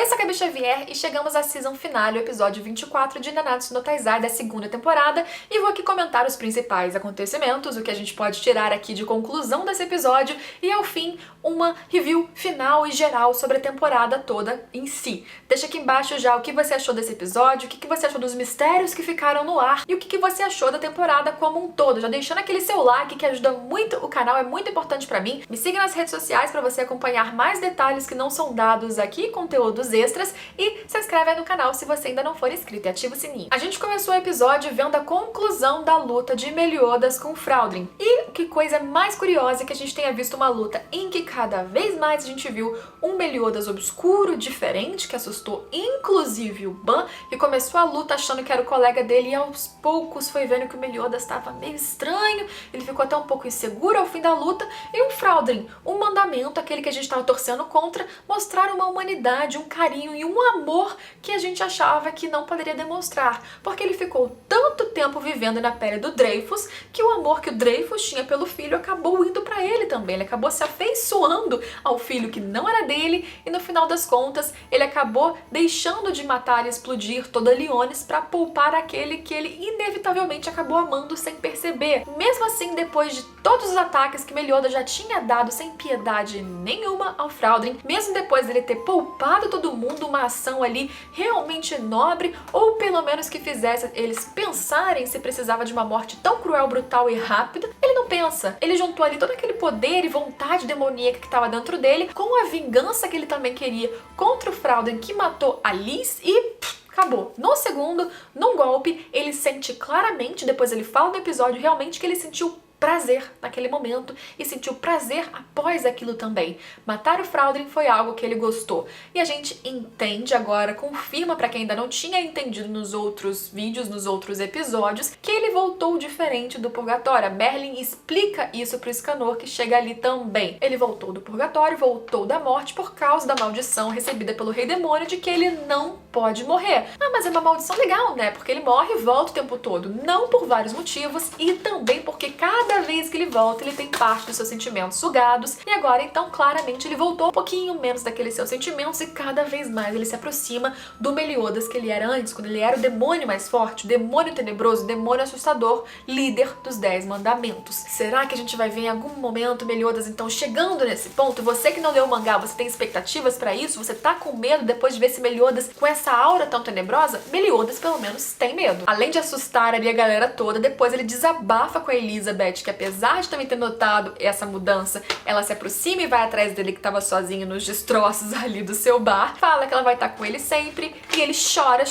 eu sou a Gabi Xavier e chegamos à season final, o episódio 24 de Nanatsu no Taizai da segunda temporada, e vou aqui comentar os principais acontecimentos, o que a gente pode tirar aqui de conclusão desse episódio e, ao fim, uma review final e geral sobre a temporada toda em si. Deixa aqui embaixo já o que você achou desse episódio, o que você achou dos mistérios que ficaram no ar e o que você achou da temporada como um todo, já deixando aquele seu like que ajuda muito o canal, é muito importante pra mim. Me siga nas redes sociais pra você acompanhar mais detalhes que não são dados aqui, conteúdos extras, e se inscreve aí no canal se você ainda não for inscrito e ativa o sininho. A gente começou o episódio vendo a conclusão da luta de Meliodas com Fráudrin. E que coisa mais curiosa que a gente tenha visto uma luta em que cada vez mais a gente viu um Meliodas obscuro, diferente, que assustou inclusive o Ban, que começou a luta achando que era o colega dele e aos poucos foi vendo que o Meliodas estava meio estranho, ele ficou até um pouco inseguro ao fim da luta, e o Fráudrin, um mandamento, aquele que a gente estava torcendo contra, mostrar uma humanidade, um carinho e um amor que a gente achava que não poderia demonstrar, porque ele ficou tanto tempo vivendo na pele do Dreyfus que o amor que o Dreyfus tinha pelo filho acabou indo pra ele também, ele acabou se afeiçoando ao filho que não era dele e no final das contas ele acabou deixando de matar e explodir toda Liones pra poupar aquele que ele inevitavelmente acabou amando sem perceber. Mesmo assim, depois de todos os ataques que Meliodas já tinha dado sem piedade nenhuma ao Fráudrin, mesmo depois dele ter poupado todo mundo, uma ação ali realmente nobre, ou pelo menos que fizesse eles pensarem se precisava de uma morte tão cruel, brutal e rápida, ele não pensa. Ele juntou ali todo aquele poder e vontade demoníaca que estava dentro dele, com a vingança que ele também queria contra o Fráudrin que matou a Liz e acabou. No segundo, num golpe, ele sente claramente, depois ele fala no episódio, realmente que ele sentiu prazer naquele momento e sentiu prazer após aquilo também. Matar o Fráudrin foi algo que ele gostou. E a gente entende agora, confirma pra quem ainda não tinha entendido nos outros vídeos, nos outros episódios, que ele voltou diferente do purgatório. A Merlin explica isso pro Escanor, que chega ali também. Ele voltou do purgatório, voltou da morte por causa da maldição recebida pelo Rei Demônio de que ele não pode morrer. Ah, mas é uma maldição legal, né? Porque ele morre e volta o tempo todo. Não, por vários motivos, e também porque cada vez que ele volta, ele tem parte dos seus sentimentos sugados, e agora então claramente ele voltou um pouquinho menos daqueles seus sentimentos e cada vez mais ele se aproxima do Meliodas que ele era antes, quando ele era o demônio mais forte, o demônio tenebroso, o demônio assustador, líder dos 10 mandamentos. Será que a gente vai ver em algum momento Meliodas então chegando nesse ponto? Você que não leu o mangá, você tem expectativas pra isso? Você tá com medo depois de ver esse Meliodas com essa aura tão tenebrosa? Meliodas pelo menos tem medo. Além de assustar ali a galera toda, depois ele desabafa com a Elizabeth, que apesar de também ter notado essa mudança, ela se aproxima e vai atrás dele que estava sozinho nos destroços ali do seu bar, fala que ela vai estar com ele sempre, e ele chora,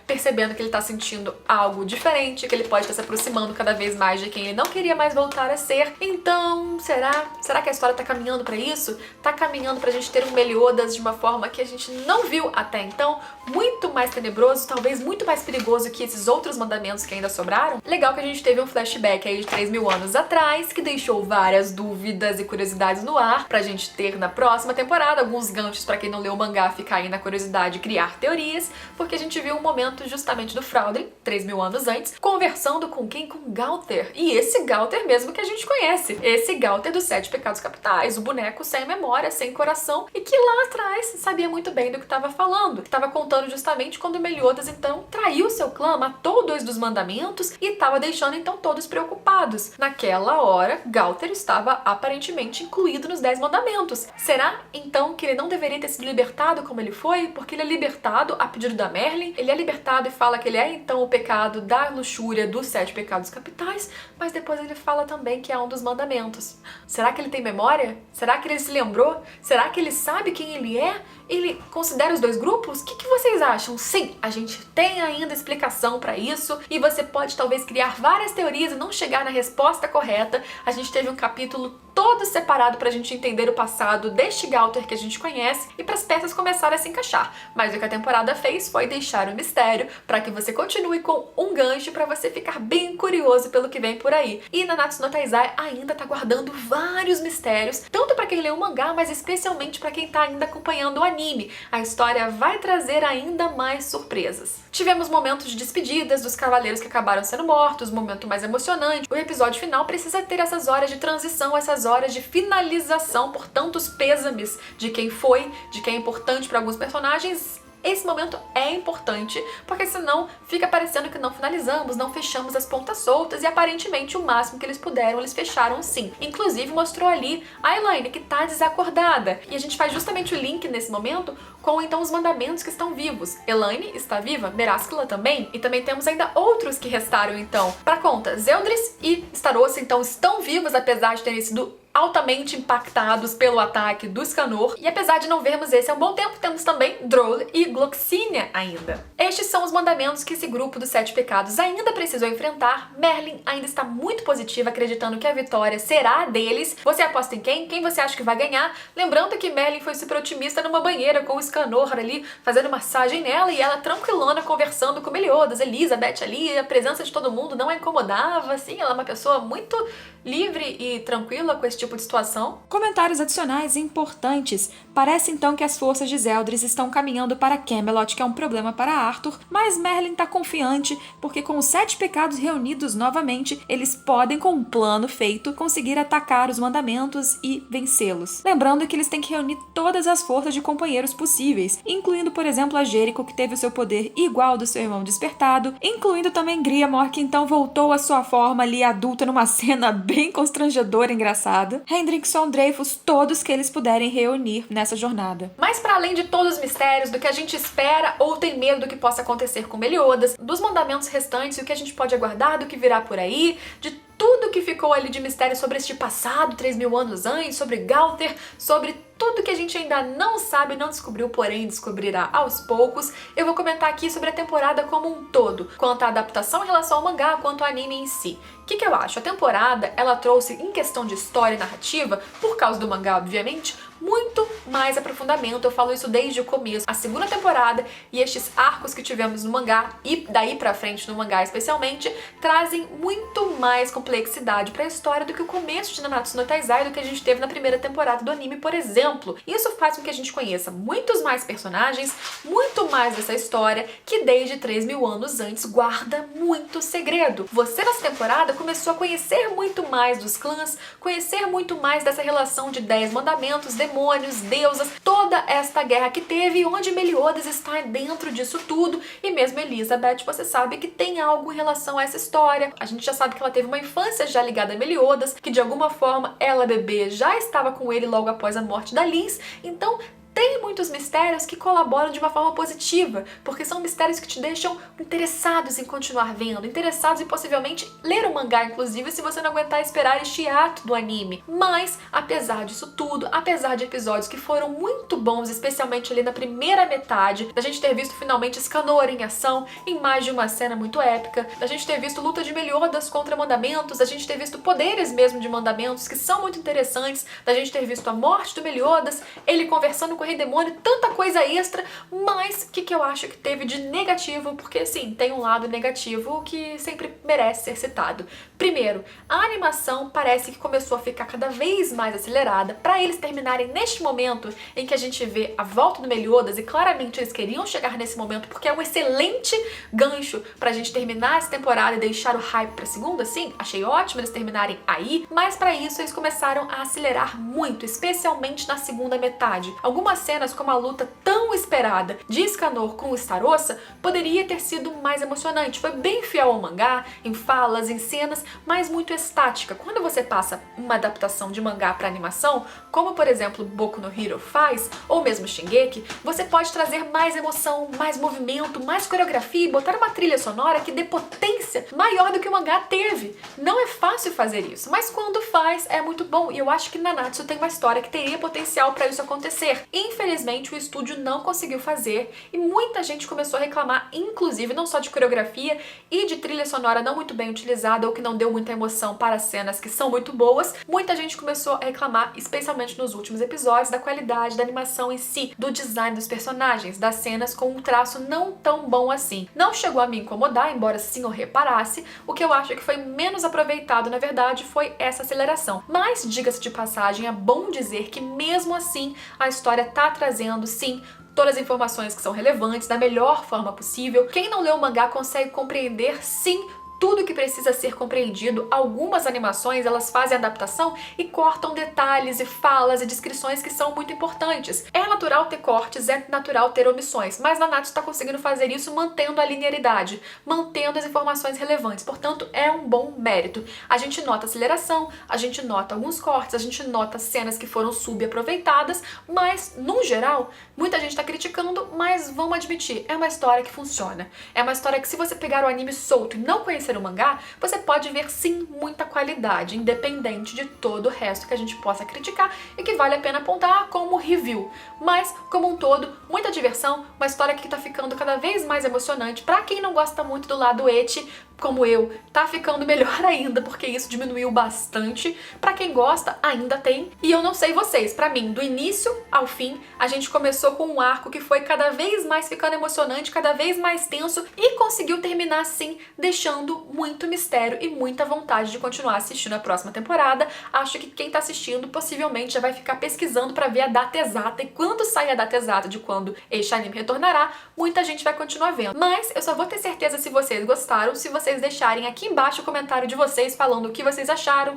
percebendo que ele tá sentindo algo diferente, que ele pode estar se aproximando cada vez mais de quem ele não queria mais voltar a ser. Então, será que a história tá caminhando pra isso? Tá caminhando pra gente ter um Meliodas de uma forma que a gente não viu até então, muito mais tenebroso, talvez muito mais perigoso que esses outros mandamentos que ainda sobraram? Legal que a gente teve um flashback aí de 3.000 anos atrás, que deixou várias dúvidas e curiosidades no ar pra gente ter na próxima temporada, alguns ganchos pra quem não leu o mangá ficar aí na curiosidade e criar teorias, porque a gente viu um momento justamente do Fráudrin, 3.000 anos antes, conversando com quem? Com Gauthur. E esse Gauthur mesmo que a gente conhece. Esse Gauthur dos 7 pecados capitais, o boneco sem memória, sem coração, e que lá atrás sabia muito bem do que estava falando, que estava contando justamente quando Meliodas então traiu seu clã, matou 2 dos mandamentos e estava deixando então todos preocupados. Naquela hora, Gauthur estava aparentemente incluído nos 10 mandamentos. Será então que ele não deveria ter sido libertado como ele foi? Porque ele é libertado a pedido da Merlin, ele é libertado e fala que ele é então o pecado da luxúria dos 7 pecados capitais, mas depois ele fala também que é um dos mandamentos. Será que ele tem memória? Será que ele se lembrou? Será que ele sabe quem ele é? Ele considera os 2 grupos? O que vocês acham? Sim, a gente tem ainda explicação pra isso e você pode talvez criar várias teorias e não chegar na resposta correta. A gente teve um capítulo todo separado pra gente entender o passado deste Gauthur que a gente conhece e para as peças começarem a se encaixar. Mas o que a temporada fez foi deixar o mistério para que você continue com um gancho para você ficar bem curioso pelo que vem por aí. E Nanatsu no Taizai ainda tá guardando vários mistérios, tanto para quem lê o mangá, mas especialmente para quem tá ainda acompanhando o anime. anime. A história vai trazer ainda mais surpresas. Tivemos momentos de despedidas dos cavaleiros que acabaram sendo mortos, momento mais emocionante. O episódio final precisa ter essas horas de transição, essas horas de finalização por tantos pêsames de quem foi, de quem é importante para alguns personagens. Esse momento é importante, porque senão fica parecendo que não finalizamos, não fechamos as pontas soltas e aparentemente o máximo que eles puderam, eles fecharam sim. Inclusive mostrou ali a Elaine, que tá desacordada. E a gente faz justamente o link nesse momento com então os mandamentos que estão vivos. Elaine está viva, Meraskla também, e também temos ainda outros que restaram então pra conta. Zeldris e Starossa então estão vivos, apesar de terem sido altamente impactados pelo ataque do Escanor. E apesar de não vermos esse há um bom tempo, temos também Droll e Gloxinia ainda. Estes são os mandamentos que esse grupo dos 7 pecados ainda precisou enfrentar. Merlin ainda está muito positiva, acreditando que a vitória será deles. Você aposta em quem? Quem você acha que vai ganhar? Lembrando que Merlin foi super otimista numa banheira com o Escanor ali, fazendo massagem nela e ela tranquilona conversando com Meliodas, Elizabeth ali, a presença de todo mundo não a incomodava, assim, ela é uma pessoa muito livre e tranquila com esse tipo de situação. Comentários adicionais importantes. Parece então que as forças de Zeldris estão caminhando para Camelot, que é um problema para Arthur, mas Merlin tá confiante, porque com os 7 pecados reunidos novamente, eles podem, com um plano feito, conseguir atacar os mandamentos e vencê-los. Lembrando que eles têm que reunir todas as forças de companheiros possíveis, incluindo, por exemplo, a Jericho, que teve o seu poder igual ao do seu irmão despertado, incluindo também Griamor, que então voltou à sua forma ali adulta numa cena bem constrangedora e engraçada. Hendrickson, Dreyfus, todos que eles puderem reunir nessa jornada. Mas para além de todos os mistérios, do que a gente espera ou tem medo do que possa acontecer com Meliodas, dos mandamentos restantes e o que a gente pode aguardar do que virá por aí, de tudo que ficou ali de mistério sobre este passado 3.000 anos antes, sobre Gauthir, sobre tudo que a gente ainda não sabe, não descobriu, porém descobrirá aos poucos, eu vou comentar aqui sobre a temporada como um todo, quanto à adaptação em relação ao mangá, quanto ao anime em si. O que eu acho? A temporada, ela trouxe, em questão de história e narrativa, por causa do mangá, obviamente, muito mais aprofundamento. Eu falo isso desde o começo. A segunda temporada e estes arcos que tivemos no mangá, e daí pra frente no mangá especialmente, trazem muito mais complexidade pra história do que o começo de Nanatsu no Taizai, do que a gente teve na primeira temporada do anime, por exemplo. Isso faz com que a gente conheça muitos mais personagens, muito mais dessa história, que desde 3.000 anos antes guarda muito segredo. Você nessa temporada começou a conhecer muito mais dos clãs, conhecer muito mais dessa relação de 10 mandamentos, demônios, deusas, toda esta guerra que teve, onde Meliodas está dentro disso tudo, e mesmo Elizabeth, você sabe que tem algo em relação a essa história. A gente já sabe que ela teve uma infância já ligada a Meliodas, que de alguma forma ela, bebê, já estava com ele logo após a morte da Lys, então tem muitos mistérios que colaboram de uma forma positiva, porque são mistérios que te deixam interessados em continuar vendo, interessados em possivelmente ler o mangá, inclusive, se você não aguentar esperar este ato do anime. Mas, apesar disso tudo, apesar de episódios que foram muito bons, especialmente ali na primeira metade, da gente ter visto finalmente Escanor em ação, em mais de uma cena muito épica, da gente ter visto luta de Meliodas contra mandamentos, da gente ter visto poderes mesmo de mandamentos que são muito interessantes, da gente ter visto a morte do Meliodas, ele conversando com Rei Demônio, tanta coisa extra, mas o que eu acho que teve de negativo, porque sim, tem um lado negativo que sempre merece ser citado. Primeiro, a animação parece que começou a ficar cada vez mais acelerada para eles terminarem neste momento em que a gente vê a volta do Meliodas, e claramente eles queriam chegar nesse momento porque é um excelente gancho pra gente terminar essa temporada e deixar o hype pra segunda, sim, achei ótimo eles terminarem aí, mas para isso eles começaram a acelerar muito, especialmente na segunda metade. Algumas cenas, como a luta tão esperada de Escanor com o Starossa, poderia ter sido mais emocionante. Foi bem fiel ao mangá, em falas, em cenas, mas muito estática. Quando você passa uma adaptação de mangá para animação, como por exemplo Boku no Hero faz, ou mesmo Shingeki, você pode trazer mais emoção, mais movimento, mais coreografia e botar uma trilha sonora que dê potência maior do que o mangá teve. Não é fácil fazer isso, mas quando faz é muito bom, e eu acho que Nanatsu tem uma história que teria potencial para isso acontecer. Infelizmente o estúdio não conseguiu fazer e muita gente começou a reclamar, inclusive não só de coreografia e de trilha sonora não muito bem utilizada ou que não deu muita emoção para cenas que são muito boas. Muita gente começou a reclamar, especialmente nos últimos episódios, da qualidade da animação em si, do design dos personagens, das cenas com um traço não tão bom assim. Não chegou a me incomodar, embora sim eu reparasse, o que eu acho que foi menos aproveitado na verdade foi essa aceleração. Mas, diga-se de passagem, é bom dizer que mesmo assim a história tá trazendo, sim, todas as informações que são relevantes da melhor forma possível. Quem não lê o mangá consegue compreender, sim, tudo que precisa ser compreendido. Algumas animações, elas fazem adaptação e cortam detalhes e falas e descrições que são muito importantes. É natural ter cortes, é natural ter omissões, mas Nanatsu está conseguindo fazer isso mantendo a linearidade, mantendo as informações relevantes, portanto é um bom mérito. A gente nota aceleração, a gente nota alguns cortes, a gente nota cenas que foram subaproveitadas, mas, no geral, muita gente está criticando, mas vamos admitir, é uma história que funciona. É uma história que, se você pegar o anime solto e não conhecer o mangá, você pode ver sim muita qualidade, independente de todo o resto que a gente possa criticar e que vale a pena apontar como review. Mas, como um todo, muita diversão, uma história que tá ficando cada vez mais emocionante. Pra quem não gosta muito do lado ecchi, como eu, tá ficando melhor ainda, porque isso diminuiu bastante. Pra quem gosta, ainda tem. E eu não sei vocês, pra mim, do início ao fim, a gente começou com um arco que foi cada vez mais ficando emocionante, cada vez mais tenso, e conseguiu terminar assim, deixando muito mistério e muita vontade de continuar assistindo a próxima temporada. Acho que quem tá assistindo possivelmente já vai ficar pesquisando pra ver a data exata, e quando sair a data exata de quando este anime retornará, muita gente vai continuar vendo. Mas eu só vou ter certeza se vocês gostaram se vocês deixarem aqui embaixo o comentário de vocês falando o que vocês acharam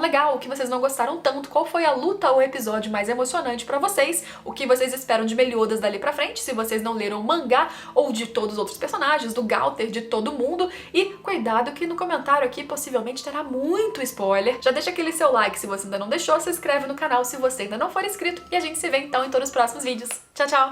legal, o que vocês não gostaram tanto, qual foi a luta ou episódio mais emocionante pra vocês, o que vocês esperam de Meliodas dali pra frente, se vocês não leram o mangá, ou de todos os outros personagens, do Gauther, de todo mundo. E cuidado que no comentário aqui possivelmente terá muito spoiler. Já deixa aquele seu like se você ainda não deixou, se inscreve no canal se você ainda não for inscrito, e a gente se vê então em todos os próximos vídeos. Tchau, tchau!